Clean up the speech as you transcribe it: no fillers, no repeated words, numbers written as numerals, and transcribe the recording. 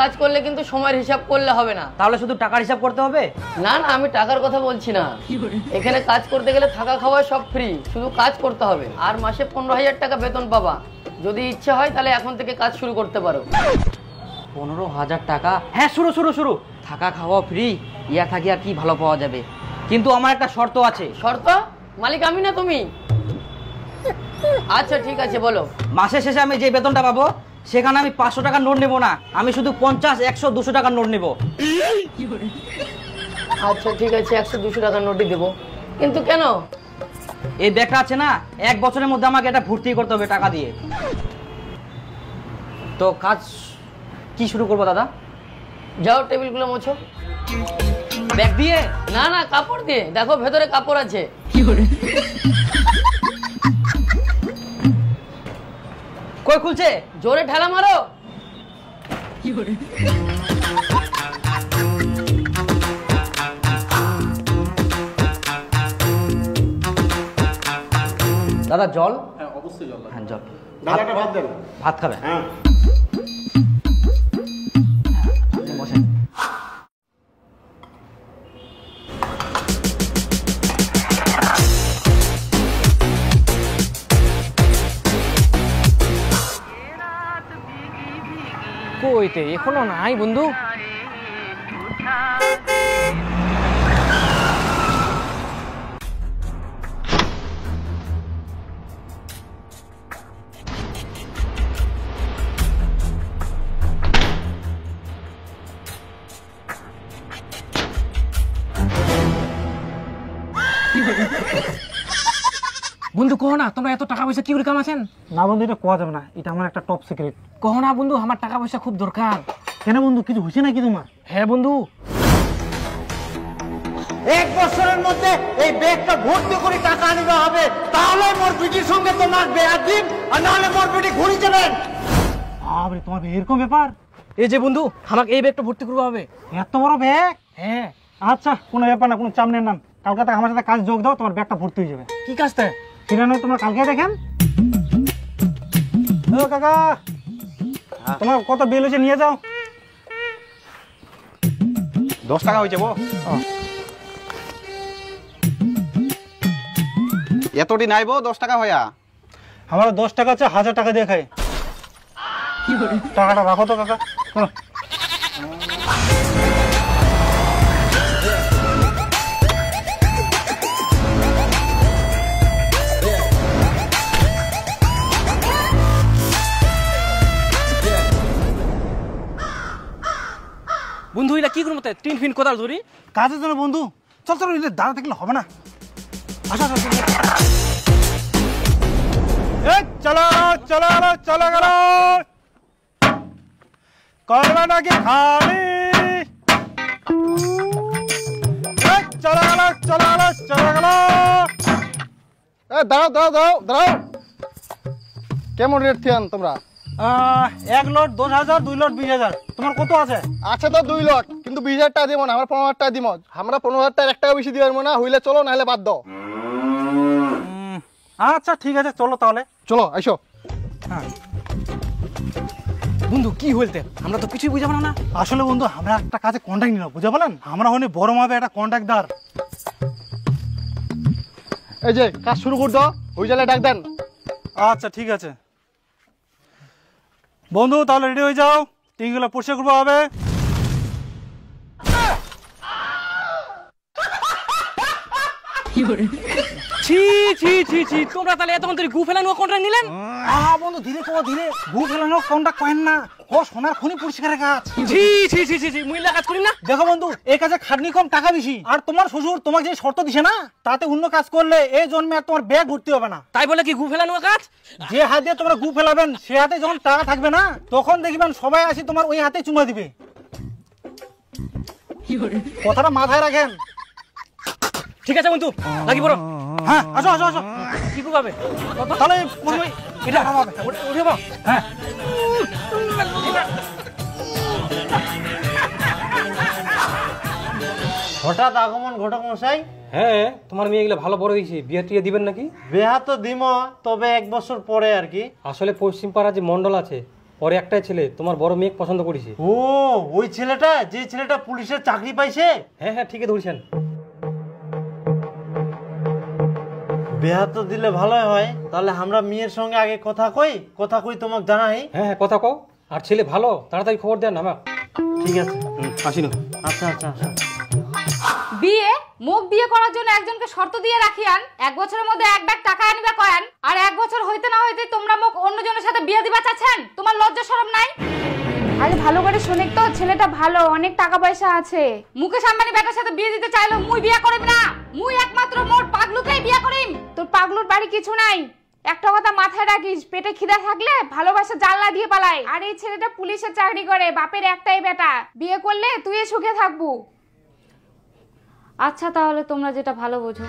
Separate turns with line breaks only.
কাজ করলে কিন্তু সময়ের হিসাব করলে হবে না।
তাহলে শুধু টাকার হিসাব করতে হবে?
না না, আমি টাকার কথা বলছি না। এখানে কাজ করতে গেলে থাকা খাওয়া সব ফ্রি, শুধু কাজ করতে হবে। আর মাসে 15,000 টাকা বেতন পাবা। যদি ইচ্ছে হয় তাহলে এখন থেকে কাজ শুরু করতে পারো।
15,000 টাকা? হ্যাঁ, শুরু। থাকা খাওয়া ফ্রি, ইয়া থাকি আর কি ভালো পাওয়া যাবে। কিন্তু আমার একটা শর্ত আছে।
শর্ত? মালিক আমি না তুমি? আচ্ছা ঠিক আছে, বলো।
মাসের শেষে আমি যে বেতনটা পাবো সেখানে আমি 500 টাকার নোট নেবো না, আমি শুধু 50, 100, 200 টাকার নোট নেবো।
আচ্ছা ঠিক আছে, 100-200 টাকার নোটই দেবো। কিন্তু কেন?
এই ব্যাগটা আছে না, 1 বছরের মধ্যে আমাকে এটা ভর্তি করতে হবে টাকা দিয়ে। তো কাজ কি শুরু করবো দাদা?
যাও টেবিলগুলো মোছো।
ব্যাগ দিয়ে?
না না, কাপড় দিয়ে। দেখো ভেতরে কাপড় আছে।
কই খুলছে?
জোরে ঠেলা মারো।
দাদা জল?
হ্যাঁ অবশ্যই জল।
হ্যাঁ জল।
দাদাটা ভাত দেন।
ভাত খাবে?
হ্যাঁ।
বসেন।
কইতে এখনো নাই বন্ধু? বন্ধু কহ না, তোমরা এত টাকা পয়সা কি করে কামাছেন?
না বন্ধু, এটা কোয়া যাবে না, এটা আমার একটা টপ সিক্রেট।
কহ না বন্ধু, আমার টাকা পয়সা খুব দরকার।
কেন বন্ধু, কিছু হয়েছে নাকি তোমার?
হ্যাঁ বন্ধু,
1 বছরের মধ্যে এই ব্যাগটা ভর্তি করে টাকা আনিতে হবে, তাহলে মোর বিটির সঙ্গে তোমার বিয়ে দিন, আর নাহলে মোর বিটি ঘুরি যাবেন। আরে তোমার এরকম ব্যাপার?
এই যে বন্ধু, আমাকে এই ব্যাগটা ভর্তি করতে হবে।
এত বড় ব্যাগ?
হ্যাঁ।
আচ্ছা, কোনো ব্যাপার না, কোনো চাপ নেন না। কালকে থেকে আমার সাথে কাজ যোগ দাও, তোমার ব্যাগটা ভর্তি হয়ে যাবে।
কি কাজটা?
সেটা নয়, তোমরা কালকে দেখেন। ও কাকা, তোমার কত বিল হয়েছে নিয়ে যাও।
10 টাকা হয়েছে বো। এতটি নাইবো 10 টাকা হইয়া।
আমার 10 টাকা আছে, 1000 টাকা দিয়ে খাই। টাকাটা রাখো তো কাকা।
বন্ধু এটা কি করবো? টিন ফিন কোদাল ধরি
কাজের জন্য বন্ধু। চল চল, দাঁড়া থাকলে হবে না। আসো আসো, চলো চলো চলো গেল। করবে নাকি খালি? চলো গেল চলো গেল চলো গেল।
দাঁড়াও দাঁড়াও দাঁড়াও দাঁড়াও। কেমন রেট থিয়ান তোমরা?
1 লট 10,000, 2 লট 20,000। তোমার কত আছে?
আছে তো 2 লট, কিন্তু 20,000 টাকা দিব না, আমরা 15,000 টাকা দিব। আমরা 15,000 টাকা 1 টাকা বেশি দিতে পারবো না। হইলে চলো, নাহলে বাদ দাও।
আচ্ছা ঠিক আছে, চলো তাহলে।
চলো আইসো।
হ্যাঁ
বন্ধু, কি হইতে আমরা তো কিছুই বুঝাবো না।
আসলে বন্ধু, আমরা একটা কাজে কন্ট্যাক্ট নিলাম, বুঝা বলেন। আমরা হলে বড় মাপে একটা কন্ট্যাক্টদার।
এই যে কাজ শুরু করে দাও, ওই জায়গায় ডাক দেন।
আচ্ছা ঠিক আছে বন্ধু, তাহলে রেডি হয়ে যাও, টিনগুলো পরিষ্কার করবো হবে।
ছি ছি ছি ছি, তোমরা তাহলে এতক্ষণ ধরে গু ফেলানো কন্ট্রাক্ট নিলেন?
বন্ধু ধীরে কো, ধীরে। গু ফেলানো কন্ট্যাক্ট করেন না, ও সোনার খনি পরিষ্কারের কাজ।
ছি ছি ছি ছি ছি, মুইলা কাজ করি না।
দেখো বন্ধু, এই কাজে খাটনি কম, টাকা বেশি। আর তোমার শ্বশুর তোমাকে যে শর্ত দিছে না, তাতে অন্য কাজ করলে এই জন্মে আর তোমার ব্যাগ ভর্তি হবে না।
তাই বলে কি গু ফেলানো কাজ?
যে হাত দিয়ে তোমরা গু ফেলাবেন, সে হাতে যখন টাকা থাকবে না, তখন দেখবেন সবাই আসি তোমার ওই হাতে চুমা দিবে। কথাটা মাথায় রাখেন।
ঠিক আছে বন্ধু, লাগি পড়ো।
হ্যাঁ আসো আসো আসো।
কি করবে
তাহলে প্রথমে এটা হবে।
উঠে যাবো।
হ্যাঁ
হঠাৎ আগমন ঘটক মশাই।
হ্যাঁ, তোমার মেয়ে এগুলো ভালো বড় হয়েছে, বিয়ে টিয়ে দিবেন নাকি?
বিয়া তো দিম, তবে 1 বছর পরে আর কি।
আসলে পশ্চিম পাড়া যে মন্ডল আছে, ওর একটাই ছেলে, তোমার বড় মেয়ে পছন্দ করেছে।
ও ওই ছেলেটা, যে ছেলেটা পুলিশের চাকরি পাইছে?
হ্যাঁ হ্যাঁ, ঠিকই ধরছেন।
বিয়া তো দিলে ভালোই হয়। তাহলে আমরা মেয়ের সঙ্গে আগে কথা কই তোমাকে জানাই।
হ্যাঁ হ্যাঁ, কথা কও। আর ছেলে ভালো, তাড়াতাড়ি খবর দেন আমাকে।
ঠিক আছে,
আসি না।
আচ্ছা আচ্ছা আচ্ছা।
বিয়ে মুখ বিয়ে করার জন্য একজনকে শর্ত দিয়ে রাখিয়ান 1 বছরের মধ্যে 1 ব্যাগ টাকা আনিবা কয়ান, আর 1 বছর হইতে না হইতে তোমরা মুখ অন্যজনের সাথে বিয়ে দিবা চাচ্ছেন। তোমার লজ্জা শরম নাই?
আরে ভালো করে শুনে তো, ছেলেটা ভালো, অনেক টাকা পয়সা আছে।
মুকেশ আম্বানি বেটার সাথে বিয়ে দিতে চাইলো, মুই বিয়ে করিম না। মুই একমাত্র মোর পাগলুকেই বিয়ে করিম।
তোর পাগলুর বাড়ি কিছু নাই। একটা কথা মাথায় রাখিস, পেটে খিদা থাকলে ভালোবাসা জানলা দিয়ে পালায়। আর এই ছেলেটা পুলিশের চাকরি করে, বাপের একটাই বেটা, বিয়ে করলে তুই সুখে থাকবো।
আচ্ছা তাহলে তোমরা যেটা ভালো বোঝো।